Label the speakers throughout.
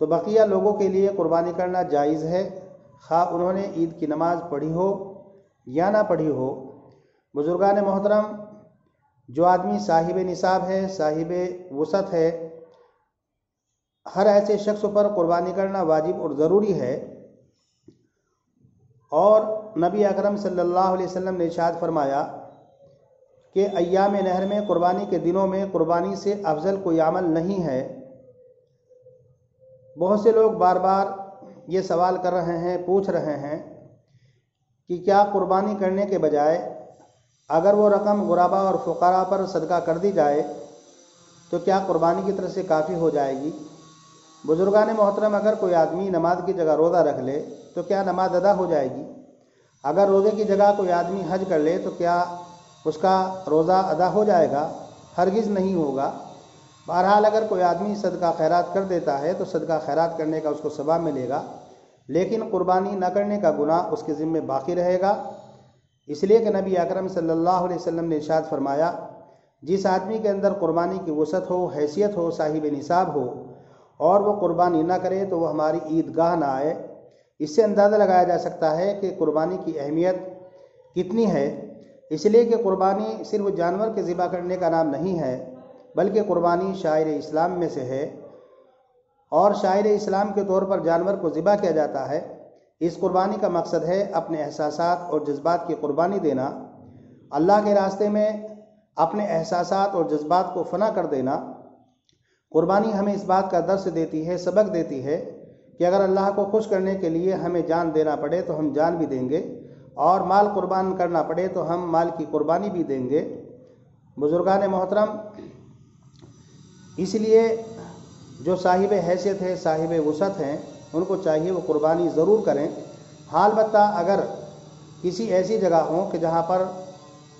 Speaker 1: تو بقیہ لوگوں کے لیے قربانی کرنا جائز ہے، خواہ انہوں نے عید کی نماز پڑھی ہو یا نہ پڑھی ہو۔ بزرگان محترم، جو آدمی صاحب نصاب ہے، صاحب وسعت ہے، ہر ایسے شخص پر قربانی کرنا واجب اور ضروری ہے۔ اور نبی اکرم صلی اللہ علیہ وسلم نے ارشاد فرمایا کہ ایام نحر میں، قربانی کے دنوں میں، قربانی سے افضل کوئی عمل نہیں ہے۔ بہت سے لوگ بار بار یہ سوال کر رہے ہیں، پوچھ رہے ہیں کہ کیا قربانی کرنے کے بجائے اگر وہ رقم غربا اور فقراء پر صدقہ کر دی جائے تو کیا قربانی کی طرف سے کافی ہو جائے گی؟ بزرگان محترم، اگر کوئی آدمی نماز کی جگہ روزہ رکھ لے تو کیا نماز ادا ہو جائے گی؟ اگر روزے کی جگہ کوئی آدمی حج کر لے تو کیا اس کا روزہ ادا ہو جائے گا؟ ہرگز نہیں ہوگا۔ بہرحال اگر کوئی آدمی صدقہ خیرات کر دیتا ہے تو صدقہ خیرات کرنے کا اس کو ثواب ملے گا، لیکن قربانی نہ کرنے کا گناہ اس کے ذمے باقی رہے گا، اس لیے کہ نبی اکرم صلی اللہ علیہ وسلم نے ارشاد فرمایا، جس آدمی کے اندر قربانی کی وسعت ہو، حیثیت ہو، صاحب نصاب ہو، اور وہ قربانی نہ کرے تو وہ ہماری عیدگاہ نہ آئے۔ اس سے اندازہ لگایا جا سکتا ہے کہ قربانی کی اہمیت کتنی ہے، اس لیے کہ قربانی صرف جانور کے ذبح کرنے کا نام نہیں ہے، بلکہ قربانی شاعر اسلام میں سے ہے، اور شاعر اسلام کے طور پر جانور کو ذبح کیا جاتا ہے۔ اس قربانی کا مقصد ہے اپنے احساسات اور جذبات کی قربانی دینا، اللہ کے راستے میں اپنے احساسات اور جذبات کو فنا کر دینا۔ قربانی ہمیں اس بات کا درس دیتی ہے، سبق دیتی ہے کہ اگر اللہ کو خوش کرنے کے لیے ہمیں جان دینا پڑے تو ہم جان بھی دیں گے، اور مال قربان کرنا پڑے تو ہم مال کی قربانی بھی دیں گے۔ بزرگان محترم، اس لیے جو صاحب حیثیت ہے، صاحب وسعت ہیں، ان کو چاہیے وہ قربانی ضرور کریں۔ حال البتہ اگر کسی ایسی جگہ ہوں کہ جہاں پر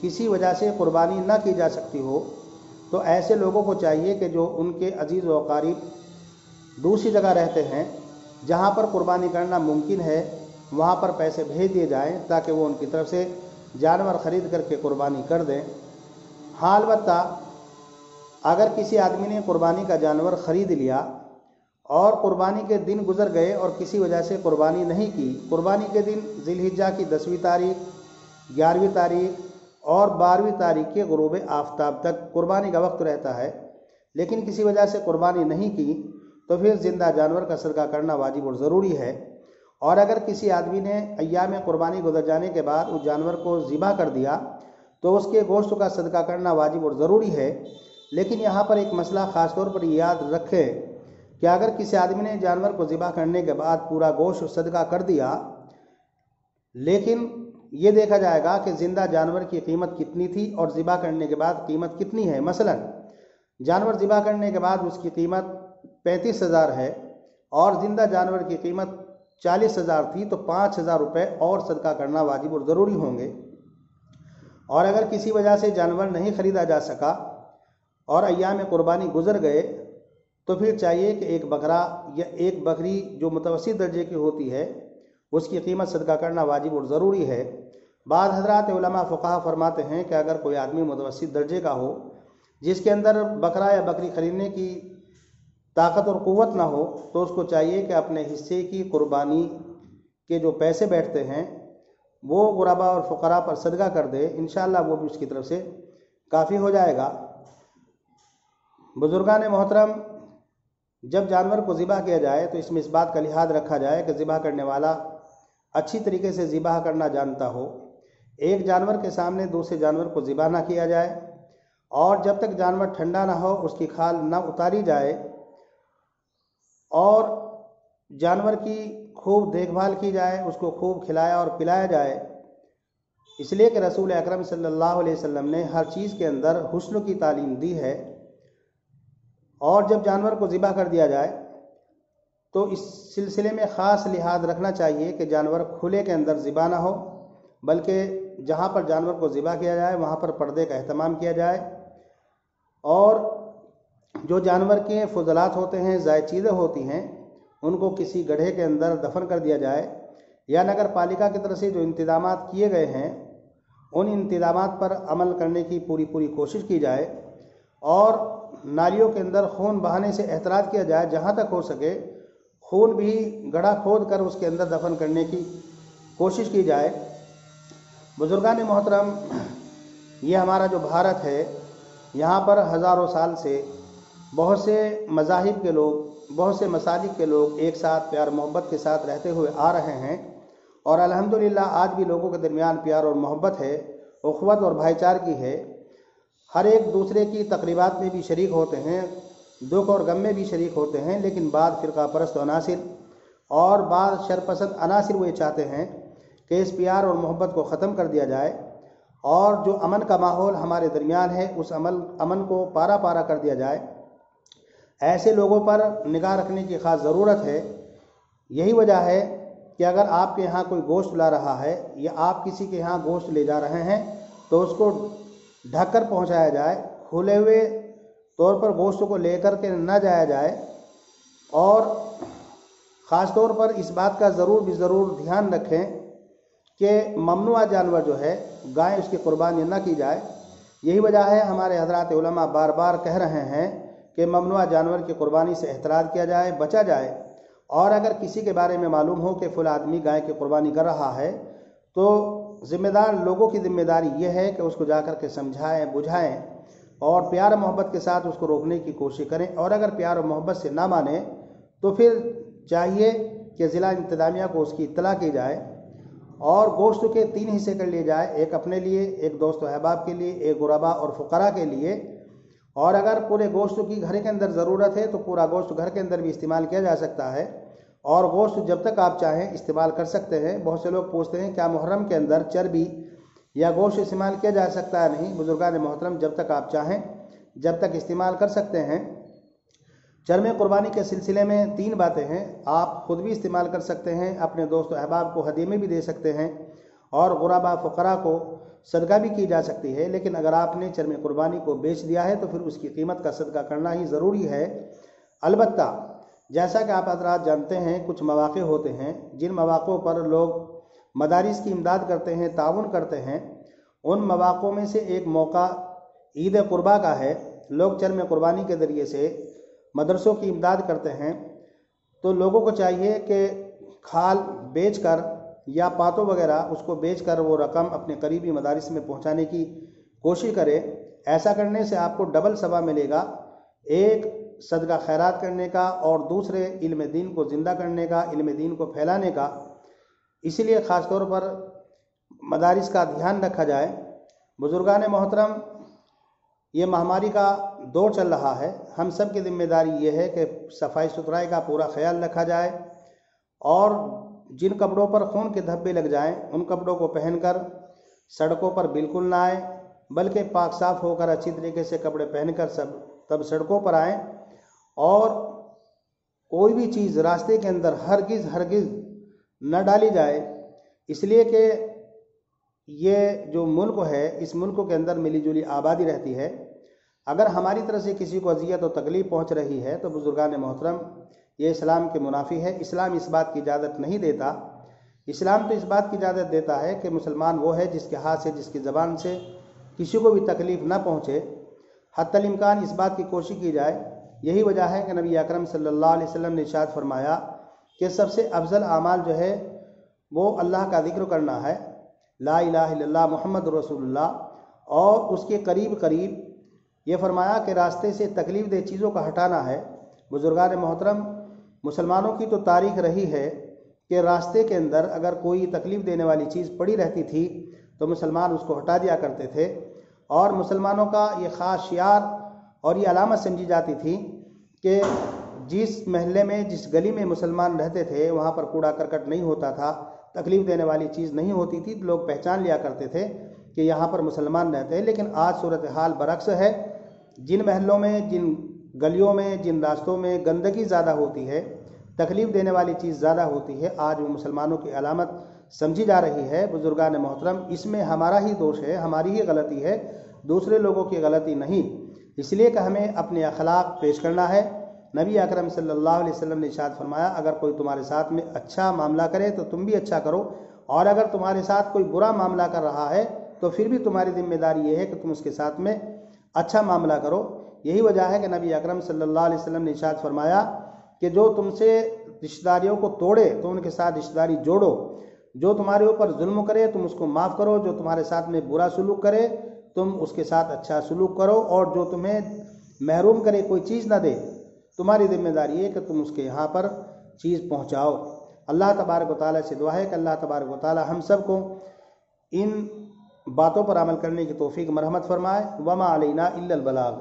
Speaker 1: کسی وجہ سے قربانی نہ کی جا سکتی ہو تو ایسے لوگوں کو چاہیے کہ جو ان کے عزیز و قریب دوسری جگہ رہتے ہیں جہاں پر قربانی کرنا ممکن ہے، وہاں پر پیسے بھیج دیے جائیں تاکہ وہ ان کی طرف سے جانور خرید کر کے قربانی کر دیں۔ ہاں، البتہ اگر کسی آدمی نے قربانی کا جانور خرید لیا اور قربانی کے دن گزر گئے اور کسی وجہ سے قربانی نہیں کی، قربانی کے دن ذی الحجہ کی 10ویں تاریخ، 11ویں تاریخ اور 12ویں تاریخ کے غروب آفتاب تک قربانی کا وقت رہتا ہے، لیکن کسی وجہ سے قربانی نہیں کی تو پھر زندہ جانور کا صدقہ کرنا واجب اور ضروری ہے۔ اور اگر کسی آدمی نے ایام قربانی گزر جانے کے بعد اس جانور کو ذبح کر دیا تو اس کے گوشت کا صدقہ کرنا واجب اور ضروری ہے۔ لیکن یہاں پر ایک مسئلہ خاص طور پر یاد رکھے کہ اگر کسی آدمی نے جانور کو ذبح کرنے کے بعد پورا گوشت صدقہ کر دیا، لیکن یہ دیکھا جائے گا کہ زندہ جانور کی قیمت کتنی تھی اور ذبح کرنے کے بعد قیمت کتنی ہے۔ مثلا جانور ذبح کرنے کے بعد اس کی قیمت 35,000 ہے اور زندہ جانور کی قیمت 40,000 تھی تو 5,000 روپے اور صدقہ کرنا واجب اور ضروری ہوں گے۔ اور اگر کسی وجہ سے جانور نہیں خریدا جا سکا اور ایام قربانی گزر گئے تو پھر چاہیے کہ ایک بکرا یا ایک بکری جو متوسط درجے کی ہوتی ہے اس کی قیمت صدقہ کرنا واجب اور ضروری ہے۔ بعض حضرات علماء فقہا فرماتے ہیں کہ اگر کوئی آدمی متوسط درجے کا ہو جس کے اندر بکرا یا بکری خریدنے کی طاقت اور قوت نہ ہو تو اس کو چاہیے کہ اپنے حصے کی قربانی کے جو پیسے بیٹھتے ہیں وہ غربا اور فقراء پر صدقہ کر دے، انشاءاللہ وہ بھی اس کی طرف سے کافی ہو جائے گا۔ بزرگان محترم، جب جانور کو ذبح کیا جائے تو اس میں اس بات کا لحاظ رکھا جائے کہ ذبح کرنے والا اچھی طریقے سے ذبح کرنا جانتا ہو۔ ایک جانور کے سامنے دوسرے جانور کو ذبح نہ کیا جائے اور جب تک جانور ٹھنڈا نہ ہو اس کی کھال نہ اتاری جائے اور جانور کی خوب دیکھ بھال کی جائے، اس کو خوب کھلایا اور پلایا جائے، اس لیے کہ رسول اکرم صلی اللہ علیہ وسلم نے ہر چیز کے اندر حسن کی تعلیم دی ہے۔ اور جب جانور کو ذبح کر دیا جائے تو اس سلسلے میں خاص لحاظ رکھنا چاہیے کہ جانور کھلے کے اندر ذبح نہ ہو، بلکہ جہاں پر جانور کو ذبح کیا جائے وہاں پر پردے کا اہتمام کیا جائے، اور جو جانور کے فضلات ہوتے ہیں، زائد چیزیں ہوتی ہیں، ان کو کسی گڑھے کے اندر دفن کر دیا جائے، یا نگر پالیکا کی طرف سے جو انتظامات کیے گئے ہیں ان انتظامات پر عمل کرنے کی پوری کوشش کی جائے، اور نالیوں کے اندر خون بہانے سے احتراز کیا جائے، جہاں تک ہو سکے خون بھی گڑھا کھود کر اس کے اندر دفن کرنے کی کوشش کی جائے۔ بزرگان محترم، یہ ہمارا جو بھارت ہے، یہاں پر ہزاروں سال سے بہت سے مذاہب کے لوگ، بہت سے مسالک کے لوگ ایک ساتھ پیار محبت کے ساتھ رہتے ہوئے آ رہے ہیں، اور الحمدللہ آج بھی لوگوں کے درمیان پیار اور محبت ہے، اخوت اور بھائی چار کی ہے۔ ہر ایک دوسرے کی تقریبات میں بھی شریک ہوتے ہیں، دکھ اور غم میں بھی شریک ہوتے ہیں، لیکن بعض فرقہ پرست عناصر اور بعض شرپسند عناصر وہ یہ چاہتے ہیں کہ اس پیار اور محبت کو ختم کر دیا جائے، اور جو امن کا ماحول ہمارے درمیان ہے اس امن کو پارا پارا کر دیا جائے۔ ایسے لوگوں پر نگاہ رکھنے کی خاص ضرورت ہے۔ یہی وجہ ہے کہ اگر آپ کے یہاں کوئی گوشت لا رہا ہے یا آپ کسی کے یہاں گوشت لے جا رہے ہیں تو اس کو ڈھک کر پہنچایا جائے، کھلے ہوئے طور پر گوشت کو لے کر کے نہ جایا جائے، اور خاص طور پر اس بات کا ضرور دھیان رکھیں کہ ممنوعہ جانور جو ہے گائے، اس کی قربانی نہ کی جائے۔ یہی وجہ ہے ہمارے حضرات علماء بار بار کہہ رہے ہیں کہ ممنوعہ جانور کی قربانی سے احتراز کیا جائے، بچا جائے، اور اگر کسی کے بارے میں معلوم ہو کہ فلاں آدمی گائے کی قربانی کر رہا ہے تو ذمہ دار لوگوں کی ذمہ داری یہ ہے کہ اس کو جا کر کے سمجھائیں، بجھائیں، اور پیار و محبت کے ساتھ اس کو روکنے کی کوشش کریں، اور اگر پیار و محبت سے نہ مانے تو پھر چاہیے کہ ضلع انتظامیہ کو اس کی اطلاع کی جائے، اور گوشت کے 3 حصے کر لیے جائے، ایک اپنے لیے، ایک دوست و احباب کے لیے، ایک غربا اور فقراء کے لیے۔ اور اگر پورے گوشت کی گھر کے اندر ضرورت ہے تو پورا گوشت گھر کے اندر بھی استعمال کیا جا سکتا ہے، اور گوشت جب تک آپ چاہیں استعمال کر سکتے ہیں۔ بہت سے لوگ پوچھتے ہیں کیا محرم کے اندر چربی یا گوشت استعمال کیا جا سکتا ہے؟ نہیں، بزرگان محترم، جب تک آپ چاہیں جب تک استعمال کر سکتے ہیں۔ چرم قربانی کے سلسلے میں 3 باتیں ہیں۔ آپ خود بھی استعمال کر سکتے ہیں، اپنے دوست و احباب کو ہدیے میں بھی دے سکتے ہیں، اور غربا فقراء کو صدقہ بھی کی جا سکتی ہے۔ لیکن اگر آپ نے چرم قربانی کو بیچ دیا ہے تو پھر اس کی قیمت کا صدقہ کرنا ہی ضروری ہے۔ البتہ جیسا کہ آپ حضرات جانتے ہیں، کچھ مواقع ہوتے ہیں جن مواقعوں پر لوگ مدارس کی امداد کرتے ہیں، تعاون کرتے ہیں۔ ان مواقعوں میں سے ایک موقع عید قربا کا ہے۔ لوگ چرم قربانی کے ذریعے سے مدرسوں کی امداد کرتے ہیں، تو لوگوں کو چاہیے کہ کھال بیچ کر یا پاتوں وغیرہ اس کو بیچ کر وہ رقم اپنے قریبی مدارس میں پہنچانے کی کوشش کرے۔ ایسا کرنے سے آپ کو ڈبل ثواب ملے گا، ایک صدقہ خیرات کرنے کا، اور دوسرے علم دین کو زندہ کرنے کا، علم دین کو پھیلانے کا۔ اسی لیے خاص طور پر مدارس کا دھیان رکھا جائے۔ بزرگان محترم، یہ مہاماری کا دور چل رہا ہے، ہم سب کی ذمہ داری یہ ہے کہ صفائی ستھرائی کا پورا خیال رکھا جائے، اور جن کپڑوں پر خون کے دھبے لگ جائیں ان کپڑوں کو پہن کر سڑکوں پر بالکل نہ آئیں، بلکہ پاک صاف ہو کر اچھی طریقے سے کپڑے پہن کر تب سڑکوں پر آئیں، اور کوئی بھی چیز راستے کے اندر ہرگز نہ ڈالی جائے، اس لیے کہ یہ جو ملک ہے اس ملک کے اندر ملی جلی آبادی رہتی ہے۔ اگر ہماری طرف سے کسی کو اذیت و تکلیف پہنچ رہی ہے تو بزرگان محترم یہ اسلام کے منافی ہے۔ اسلام اس بات کی اجازت نہیں دیتا۔ اسلام تو اس بات کی اجازت دیتا ہے کہ مسلمان وہ ہے جس کے ہاتھ سے، جس کی زبان سے کسی کو بھی تکلیف نہ پہنچے، حتی الامکان اس بات کی کوشش کی جائے۔ یہی وجہ ہے کہ نبی اکرم صلی اللہ علیہ وسلم نے ارشاد فرمایا کہ سب سے افضل اعمال جو ہے وہ اللہ کا ذکر کرنا ہے، لا الہ الا اللہ محمد رسول اللہ، اور اس کے قریب یہ فرمایا کہ راستے سے تکلیف دہ چیزوں کا ہٹانا ہے۔ بزرگان محترم، مسلمانوں کی تو تاریخ رہی ہے کہ راستے کے اندر اگر کوئی تکلیف دینے والی چیز پڑی رہتی تھی تو مسلمان اس کو ہٹا دیا کرتے تھے، اور مسلمانوں کا یہ خاص شعار اور یہ علامت سمجھی جاتی تھی کہ جس محلے میں، جس گلی میں مسلمان رہتے تھے وہاں پر کوڑا کرکٹ نہیں ہوتا تھا، تکلیف دینے والی چیز نہیں ہوتی تھی، تو لوگ پہچان لیا کرتے تھے کہ یہاں پر مسلمان رہتے ہیں۔ لیکن آج صورتحال برعکس ہے۔ جن محلوں میں، جن گلیوں میں، جن راستوں میں گندگی زیادہ ہوتی ہے، تکلیف دینے والی چیز زیادہ ہوتی ہے، آج وہ مسلمانوں کی علامت سمجھی جا رہی ہے۔ بزرگان محترم، اس میں ہمارا ہی دوش ہے، ہماری ہی غلطی ہے، دوسرے لوگوں کی غلطی نہیں۔ اس لیے کہ ہمیں اپنے اخلاق پیش کرنا ہے۔ نبی اکرم صلی اللہ علیہ وسلم نے ارشاد فرمایا، اگر کوئی تمہارے ساتھ میں اچھا معاملہ کرے تو تم بھی اچھا کرو، اور اگر تمہارے ساتھ کوئی برا معاملہ کر رہا ہے تو پھر بھی تمہاری ذمہ داری یہ ہے کہ تم اس کے ساتھ میں اچھا معاملہ کرو۔ یہی وجہ ہے کہ نبی اکرم صلی اللہ علیہ وسلم نے ارشاد فرمایا کہ جو تم سے رشتہ داریوں کو توڑے تو ان کے ساتھ رشتہ داری جوڑو، جو تمہارے اوپر ظلم کرے تم اس کو معاف کرو، جو تمہارے ساتھ میں برا سلوک کرے تم اس کے ساتھ اچھا سلوک کرو، اور جو تمہیں محروم کرے کوئی چیز نہ دے تمہاری ذمہ داری ہے کہ تم اس کے یہاں پر چیز پہنچاؤ۔ اللہ تبارک و تعالیٰ سے دعا ہے کہ اللہ تبارک و تعالیٰ ہم سب کو ان باتوں پر عمل کرنے کی توفیق مرحمت فرمائے۔ وما علینا الا البلاغ۔